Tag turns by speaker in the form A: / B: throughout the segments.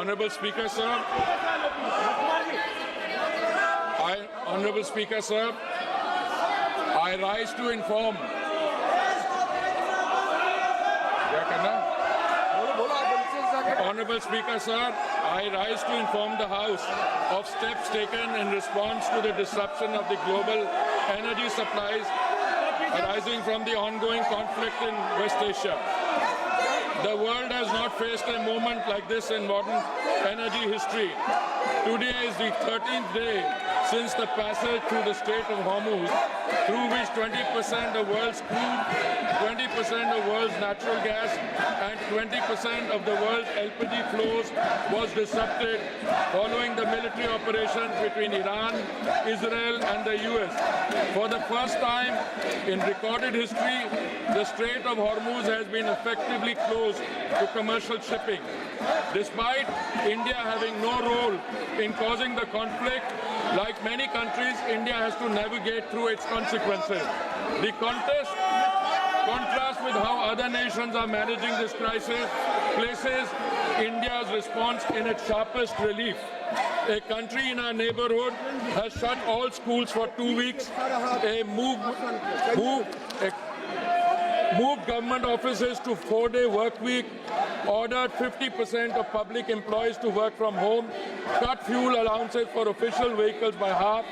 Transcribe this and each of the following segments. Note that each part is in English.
A: Honorable Speaker, sir. Honorable Speaker, sir. I rise to inform. Honorable Speaker, sir, I rise to inform the House of steps taken in response to the disruption of the global energy supplies arising from the ongoing conflict in West Asia. The world has not faced a moment like this in modern energy history. Today is the 13th day since the passage through the Strait of Hormuz, through which 20% of world's crude, 20% of world's natural gas, and 20% of the world's LPG flows was disrupted following the military operation between Iran, Israel, and the US. For the first time in recorded history, the Strait of Hormuz has been effectively closed to commercial shipping. Despite India having no role in causing the conflict, like many countries, India has to navigate through its consequences. The contrast with how other nations are managing this crisis places India's response in its sharpest relief. A country in our neighborhood has shut all schools for 2 weeks, moved government offices to 4-day work week, ordered 50% of public employees to work from home, cut fuel allowances for official vehicles by half,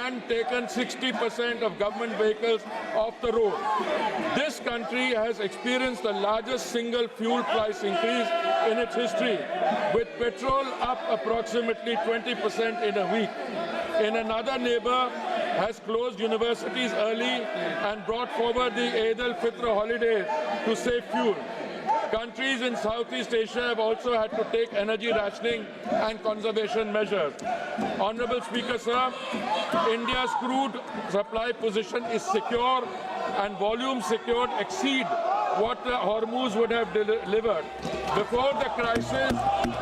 A: and taken 60% of government vehicles off the road. This country has experienced the largest single fuel price increase in its history, with petrol up approximately 20% in a week. In another neighbor, has closed universities early and brought forward the Eid al-Fitr holiday to save fuel. Countries in Southeast Asia have also had to take energy rationing and conservation measures. Honorable Speaker, sir, India's crude supply position is secure and volumes secured exceed what the Hormuz would have delivered. Before the crisis,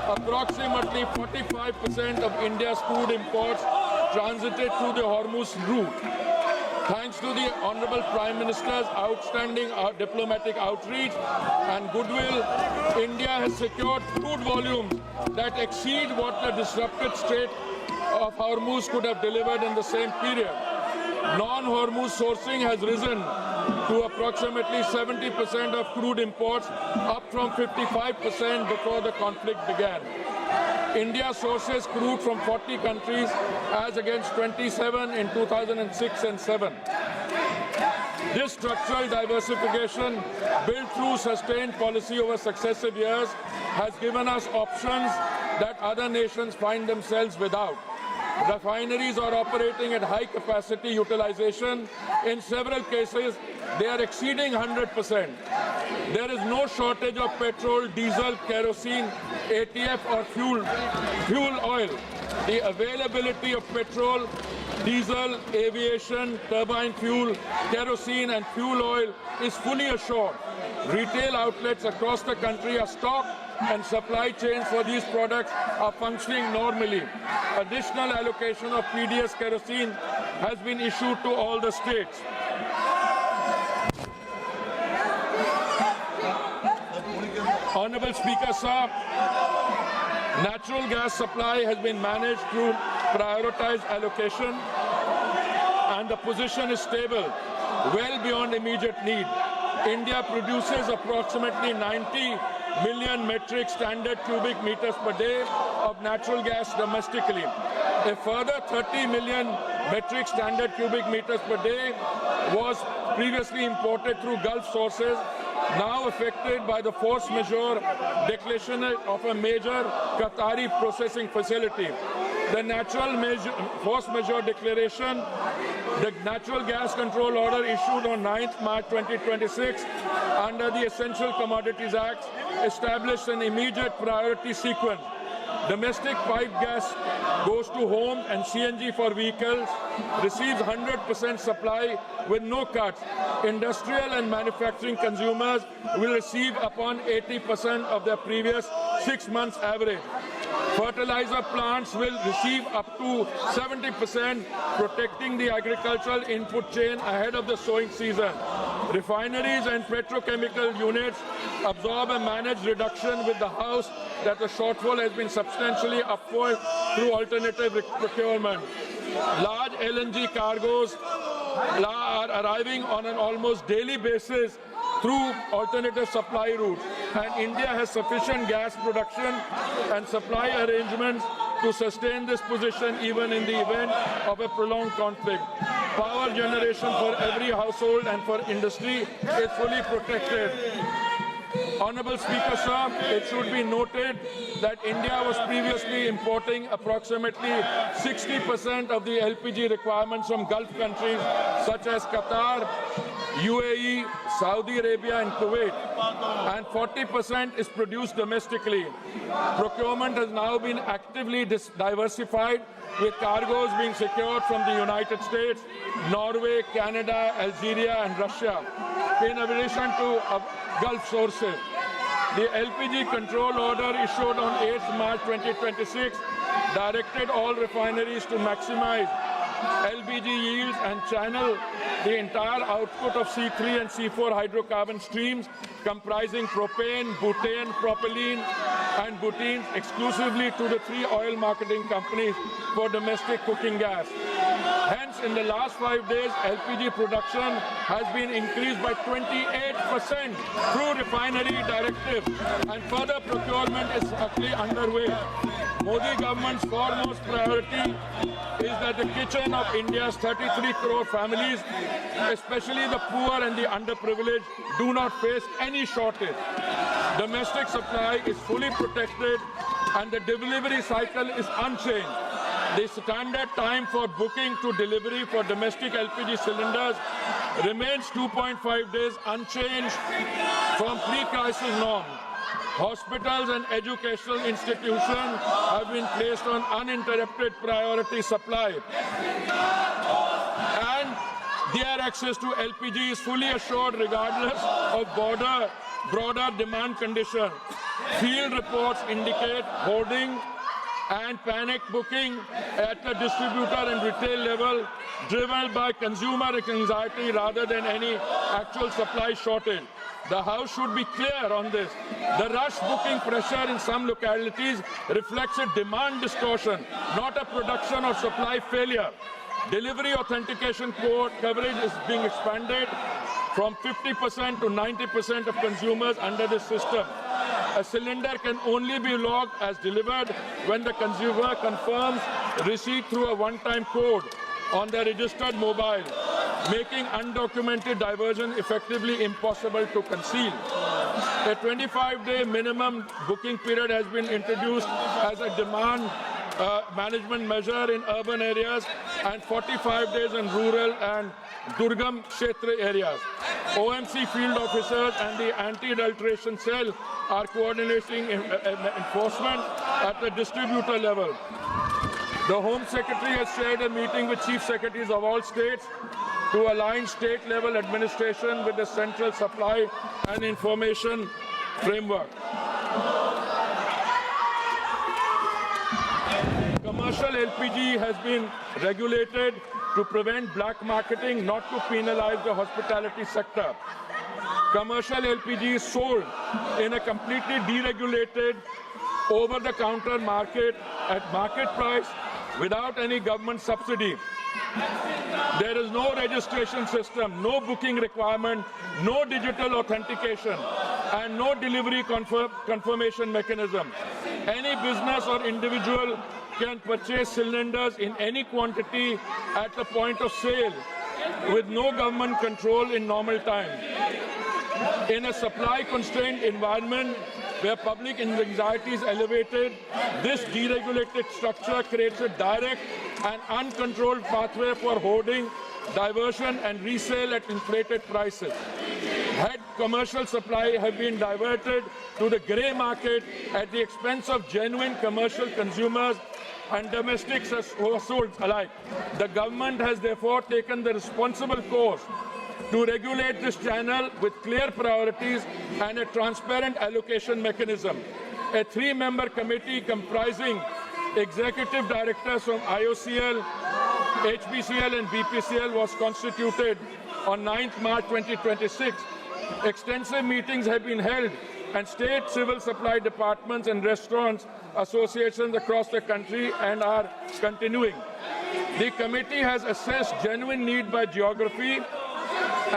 A: approximately 45% of India's crude imports transited through the Hormuz route. Thanks to the Honorable Prime Minister's outstanding diplomatic outreach and goodwill, India has secured crude volumes that exceed what the disrupted Strait of Hormuz could have delivered in the same period. Non-Hormuz sourcing has risen to approximately 70% of crude imports, up from 55% before the conflict began. India sources crude from 40 countries as against 27 in 2006 and 7. This structural diversification, built through sustained policy over successive years, has given us options that other nations find themselves without. Refineries are operating at high capacity utilization. In several cases, they are exceeding 100%. There is no shortage of petrol, diesel, kerosene, ATF or fuel oil. The availability of petrol, diesel, aviation, turbine fuel, kerosene and fuel oil is fully assured. Retail outlets across the country are stocked and supply chains for these products are functioning normally. Additional allocation of PDS kerosene has been issued to all the states. Honorable Speaker, sir, natural gas supply has been managed through prioritized allocation and the position is stable, well beyond immediate need. India produces approximately 90 million metric standard cubic meters per day of natural gas domestically. A further 30 million metric standard cubic meters per day was previously imported through Gulf sources, now affected by the force majeure declaration of a major Qatari processing facility. The force majeure declaration, the Natural Gas Control Order issued on 9th March 2026 under the Essential Commodities Act established an immediate priority sequence. Domestic pipe gas goes to home and CNG for vehicles receives 100% supply with no cuts. Industrial and manufacturing consumers will receive upon 80% of their previous 6 months average. Fertilizer plants will receive up to 70%, protecting the agricultural input chain ahead of the sowing season. Refineries and petrochemical units absorb a managed reduction with the House that the shortfall has been substantially upward through alternative procurement. Large LNG cargoes are arriving on an almost daily basis through alternative supply routes, and India has sufficient gas production and supply arrangements to sustain this position even in the event of a prolonged conflict. Power generation for every household and for industry is fully protected. Honourable Speaker, sir, it should be noted that India was previously importing approximately 60% of the LPG requirements from Gulf countries such as Qatar, UAE, Saudi Arabia and Kuwait, and 40% is produced domestically. Procurement has now been actively diversified, with cargoes being secured from the United States, Norway, Canada, Algeria and Russia, in addition to Gulf sources. The LPG control order issued on 8 March 2026 directed all refineries to maximize LPG yields and channel the entire output of C3 and C4 hydrocarbon streams comprising propane, butane, propylene and butenes exclusively to the 3 oil marketing companies for domestic cooking gas. Hence, in the last 5 days, LPG production has been increased by 28% through refinery directive, and further procurement is actually underway. Modi government's foremost priority is that the kitchen of India's 33 crore families, especially the poor and the underprivileged, do not face any shortage. Domestic supply is fully protected and the delivery cycle is unchanged. The standard time for booking to delivery for domestic LPG cylinders remains 2.5 days, unchanged from pre-crisis norm. Hospitals and educational institutions have been placed on uninterrupted priority supply, and their access to LPG is fully assured regardless of broader demand conditions. Field reports indicate hoarding and panic booking at the distributor and retail level, driven by consumer anxiety rather than any actual supply shortage. The House should be clear on this. The rush booking pressure in some localities reflects a demand distortion, not a production or supply failure. Delivery authentication code coverage is being expanded from 50% to 90% of consumers under this system. A cylinder can only be logged as delivered when the consumer confirms receipt through a one-time code on the registered mobile, making undocumented diversion effectively impossible to conceal. A 25-day minimum booking period has been introduced as a demand management measure in urban areas and 45 days in rural and Durgam Kshetra areas. OMC field officers and the anti-adulteration cell are coordinating enforcement at the distributor level. The Home Secretary has shared a meeting with Chief Secretaries of all states to align state-level administration with the central supply and information framework. Commercial LPG has been regulated to prevent black marketing, not to penalize the hospitality sector. Commercial LPG is sold in a completely deregulated, over-the-counter market at market price without any government subsidy. There is no registration system, no booking requirement, no digital authentication, and no delivery confirmation mechanism. Any business or individual can purchase cylinders in any quantity at the point of sale with no government control in normal time. In a supply-constrained environment where public anxiety is elevated, this deregulated structure creates a direct and uncontrolled pathway for hoarding, diversion and resale at inflated prices. Had commercial supply have been diverted to the grey market at the expense of genuine commercial consumers and domestic households alike, the government has therefore taken the responsible course to regulate this channel with clear priorities and a transparent allocation mechanism. A 3-member committee comprising executive directors from IOCL, HPCL and BPCL was constituted on 9th March 2026. Extensive meetings have been held and state civil supply departments and restaurants associations across the country and are continuing. The committee has assessed genuine need by geography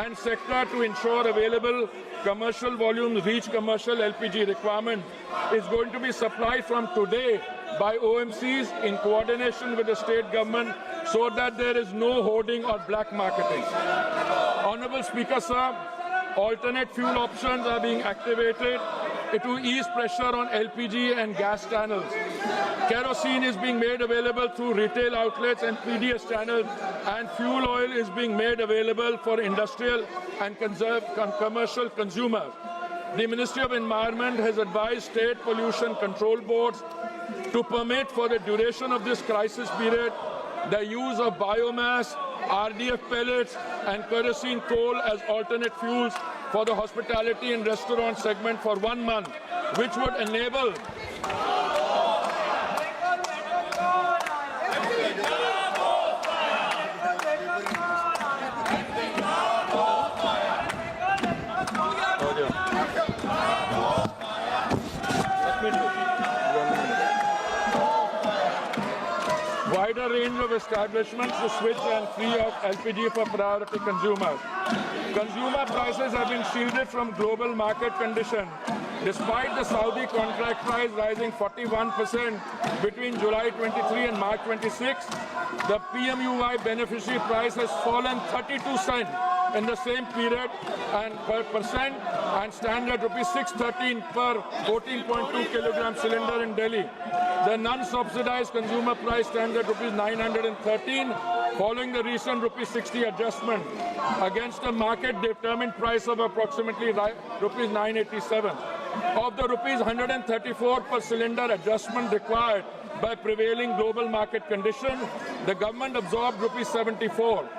A: and sector to ensure available commercial volumes reach commercial LPG requirement is going to be supplied from today by OMCs in coordination with the state government so that there is no hoarding or black marketing. Honourable Speaker, sir, alternate fuel options are being activated to ease pressure on LPG and gas channels. Kerosene is being made available through retail outlets and PDS channels, and fuel oil is being made available for industrial and commercial consumers. The Ministry of Environment has advised state pollution control boards to permit for the duration of this crisis period the use of biomass, RDF pellets and kerosene coal as alternate fuels for the hospitality and restaurant segment for 1 month, which would enable wider range of establishments to switch and free up LPG for priority consumers. Consumer prices have been shielded from global market conditions. Despite the Saudi contract price rising 41% between July 23 and March 26, the PMUY beneficiary price has fallen 32 cents in the same period and per percent and stand at rupees 613 per 14.2 kilogram cylinder in Delhi. The non-subsidized consumer price stands at rupees 913 following the recent rupees 60 adjustment against a market-determined price of approximately rupees 987. Of the rupees 134 per cylinder adjustment required by prevailing global market conditions, the government absorbed rupees 74.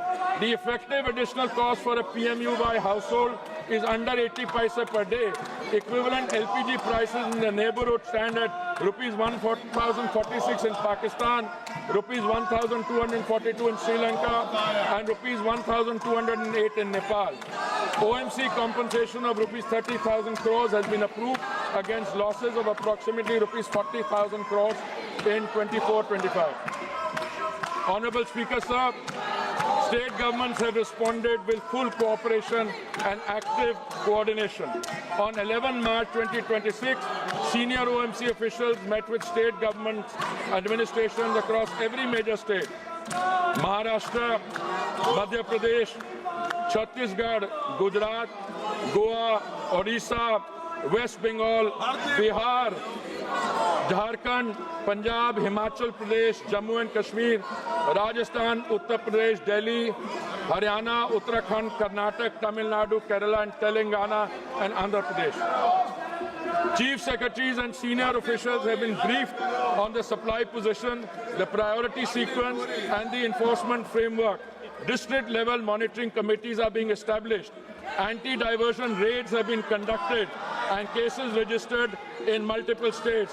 A: The effective additional cost for a PMUY household is under 80 paise per day. Equivalent LPG prices in the neighborhood stand at rupees 1,046 in Pakistan, rupees 1,242 in Sri Lanka, and rupees 1,208 in Nepal. OMC compensation of rupees 30,000 crores has been approved against losses of approximately rupees 40,000 crores in 24-25. Honourable Speaker, sir, state governments have responded with full cooperation and active coordination. On 11 March 2026, senior OMC officials met with state government administrations across every major state: Maharashtra, Madhya Pradesh, Chhattisgarh, Gujarat, Goa, Odisha, West Bengal, Bihar, Jharkhand, Punjab, Himachal Pradesh, Jammu and Kashmir, Rajasthan, Uttar Pradesh, Delhi, Haryana, Uttarakhand, Karnataka, Tamil Nadu, Kerala and Telangana and Andhra Pradesh. Chief Secretaries and senior officials have been briefed on the supply position, the priority sequence and the enforcement framework. District-level monitoring committees are being established. Anti-diversion raids have been conducted and cases registered in multiple states.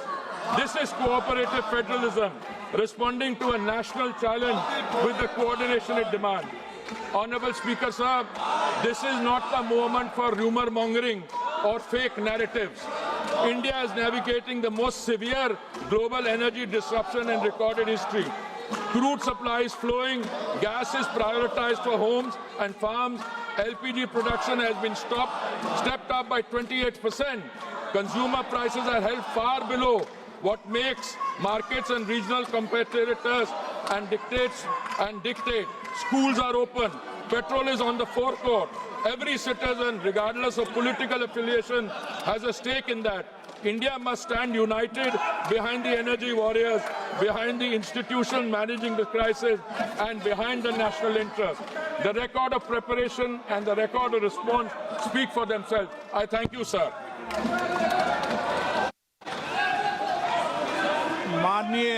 A: This is cooperative federalism, responding to a national challenge with the coordination it demands. Honourable Speaker, sir, this is not the moment for rumour mongering or fake narratives. India is navigating the most severe global energy disruption in recorded history. Crude supply is flowing, gas is prioritized for homes and farms, LPG production has been stepped up by 28%. Consumer prices are held far below what makes markets and regional competitors and dictate. Schools are open. Petrol is on the forecourt. Every citizen, regardless of political affiliation, has a stake in that. India must stand united behind the energy warriors, behind the institution managing the crisis, and behind the national interest. The record of preparation and the record of response speak for themselves. I thank you, sir.
B: माननीय